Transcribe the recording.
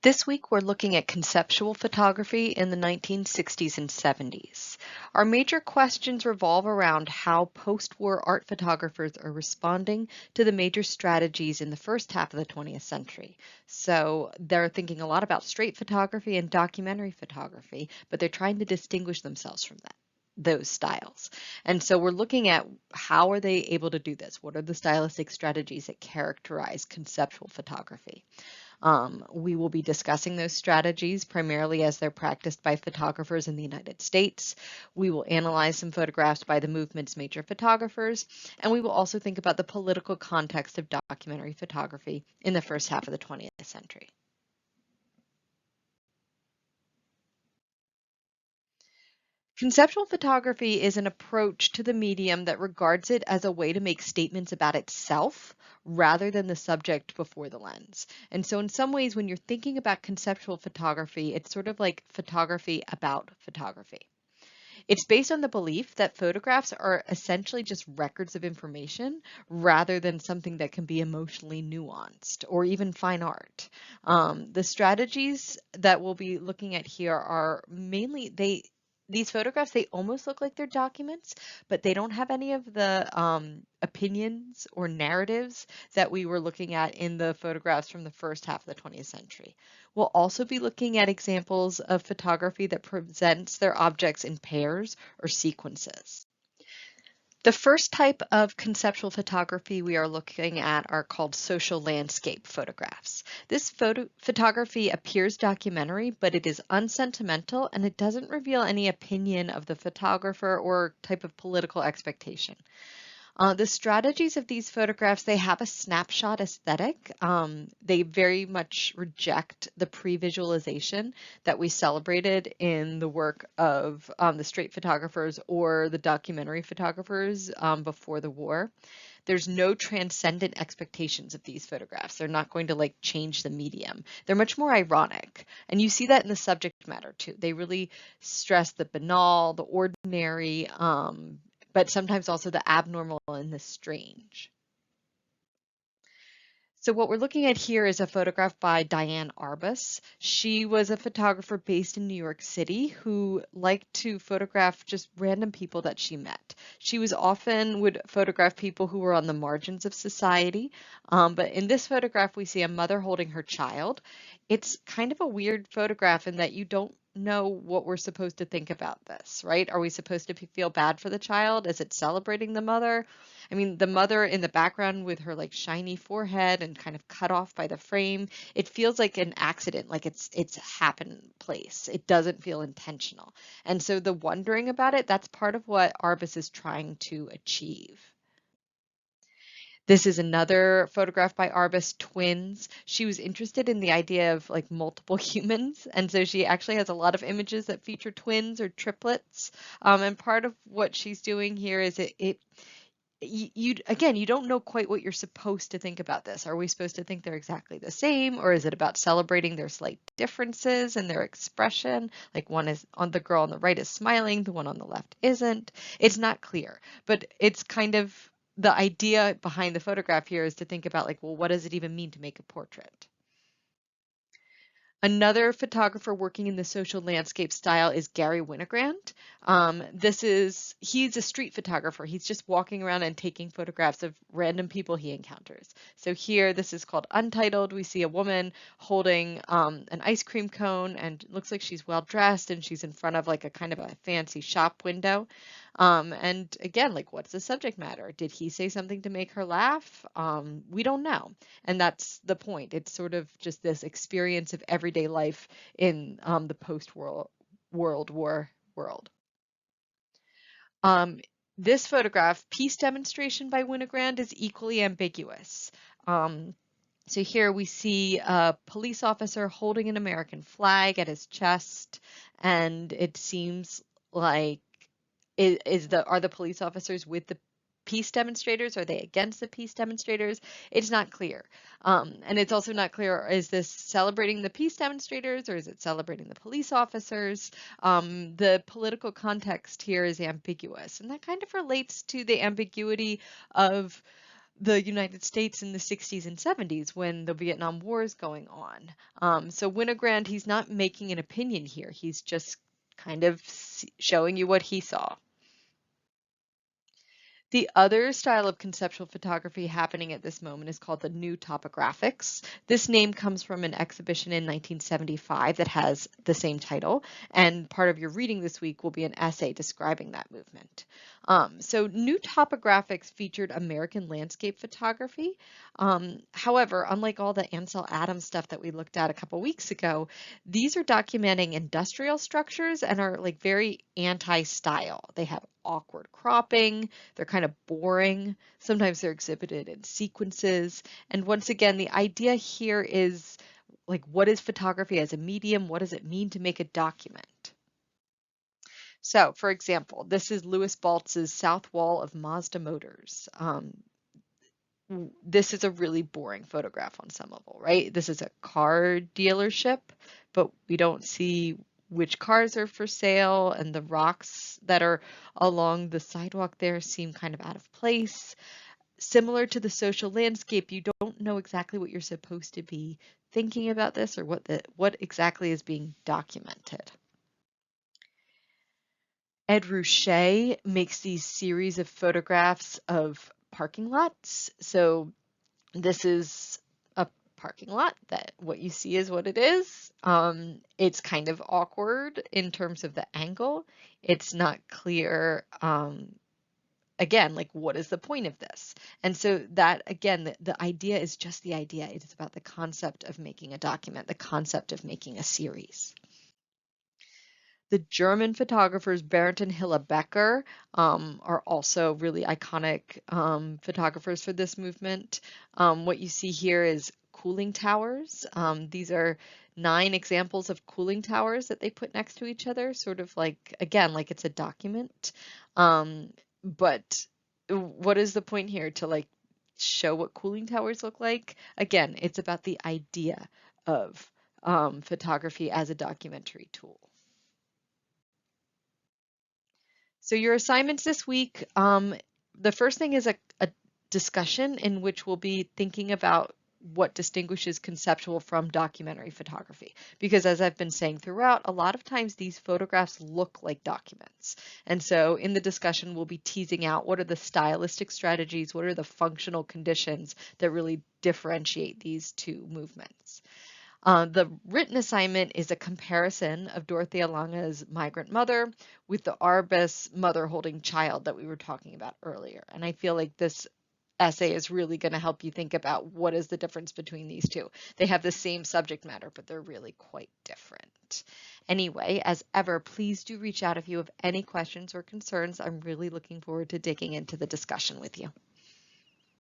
This week, we're looking at conceptual photography in the 1960s and 70s. Our major questions revolve around how post-war art photographers are responding to the major strategies in the first half of the 20th century. So they're thinking a lot about straight photography and documentary photography, but they're trying to distinguish themselves from those styles. And so we're looking at how are they able to do this? What are the stylistic strategies that characterize conceptual photography? We will be discussing those strategies primarily as they're practiced by photographers in the United States. We will analyze some photographs by the movement's major photographers, and we will also think about the political context of documentary photography in the first half of the 20th century. Conceptual photography is an approach to the medium that regards it as a way to make statements about itself rather than the subject before the lens. And so in some ways, when you're thinking about conceptual photography, it's sort of like photography about photography. It's based on the belief that photographs are essentially just records of information rather than something that can be emotionally nuanced or even fine art. The strategies that we'll be looking at here are mainly these photographs, they almost look like they're documents, but they don't have any of the opinions or narratives that we were looking at in the photographs from the first half of the 20th century. We'll also be looking at examples of photography that presents their objects in pairs or sequences. The first type of conceptual photography we are looking at are called social landscape photographs. This photography appears documentary, but it is unsentimental and it doesn't reveal any opinion of the photographer or type of political expectation. The strategies of these photographs, they have a snapshot aesthetic. They very much reject the pre-visualization that we celebrated in the work of the straight photographers or the documentary photographers before the war. There's no transcendent expectations of these photographs. They're not going to like change the medium. They're much more ironic. And you see that in the subject matter too. They really stress the banal, the ordinary, but sometimes also the abnormal and the strange. So what we're looking at here is a photograph by Diane Arbus. She was a photographer based in New York City who liked to photograph just random people that she met. She would photograph people who were on the margins of society. But in this photograph, we see a mother holding her child. It's kind of a weird photograph in that you don't know what we're supposed to think about this, right? Are we supposed to feel bad for the child? Is it celebrating the mother? I mean, the mother in the background with her like shiny forehead and kind of cut off by the frame, it feels like an accident, like it's happened place. It doesn't feel intentional. And so the wondering about it, that's part of what Arbus is trying to achieve. This is another photograph by Arbus, twins. She was interested in the idea of like multiple humans, and so she actually has a lot of images that feature twins or triplets. And part of what she's doing here is you don't know quite what you're supposed to think about this. Are we supposed to think they're exactly the same, or is it about celebrating their slight differences in their expression? Like one is on the girl on the right is smiling, the one on the left isn't. It's not clear, but it's kind of the idea behind the photograph here is to think about like, well, what does it even mean to make a portrait? Another photographer working in the social landscape style is Gary Winogrand. He's a street photographer. He's just walking around and taking photographs of random people he encounters. So here, this is called Untitled. We see a woman holding an ice cream cone and it looks like she's well dressed and she's in front of like a kind of a fancy shop window. And again, like what's the subject matter? Did he say something to make her laugh? We don't know. And that's the point. It's sort of just this experience of everyday life in the post-World War world. This photograph, Peace Demonstration by Winogrand, is equally ambiguous. So here we see a police officer holding an American flag at his chest, and it seems like are the police officers with the peace demonstrators? Are they against the peace demonstrators? It's not clear. And it's also not clear, is this celebrating the peace demonstrators or is it celebrating the police officers? The political context here is ambiguous, and that kind of relates to the ambiguity of the United States in the 60s and 70s when the Vietnam War is going on. So Winogrand, he's not making an opinion here. He's just kind of showing you what he saw. The other style of conceptual photography happening at this moment is called the New Topographics. This name comes from an exhibition in 1975 that has the same title, and part of your reading this week will be an essay describing that movement. So New Topographics featured American landscape photography. However, unlike all the Ansel Adams stuff that we looked at a couple weeks ago, these are documenting industrial structures and are like very anti-style. They have awkward cropping, they're kind of boring. Sometimes they're exhibited in sequences. And once again, the idea here is like, what is photography as a medium? What does it mean to make a document? So, for example, this is Louis Baltz's South Wall of Mazda Motors. This is a really boring photograph on some level, right? This is a car dealership, but we don't see which cars are for sale, and the rocks that are along the sidewalk there seem kind of out of place. Similar to the social landscape, you don't know exactly what you're supposed to be thinking about this or what exactly is being documented. Ed Ruscha makes these series of photographs of parking lots. So this is a parking lot that what you see is what it is. It's kind of awkward in terms of the angle. It's not clear, again, like what is the point of this? And so that, again, the idea is just the idea. It is about the concept of making a document, the concept of making a series. The German photographers Berendt and Hilla Becker are also really iconic photographers for this movement. What you see here is cooling towers. These are 9 examples of cooling towers that they put next to each other, sort of like, again, like it's a document. But what is the point here? To like show what cooling towers look like? Again, it's about the idea of photography as a documentary tool. So your assignments this week, the first thing is a discussion in which we'll be thinking about what distinguishes conceptual from documentary photography. Because as I've been saying throughout, a lot of times these photographs look like documents. And so in the discussion, we'll be teasing out what are the stylistic strategies, what are the functional conditions that really differentiate these two movements. The written assignment is a comparison of Dorothea Lange's Migrant Mother with the Arbus mother holding child that we were talking about earlier. And I feel like this essay is really going to help you think about what is the difference between these two. They have the same subject matter, but they're really quite different. Anyway, as ever, please do reach out if you have any questions or concerns. I'm really looking forward to digging into the discussion with you.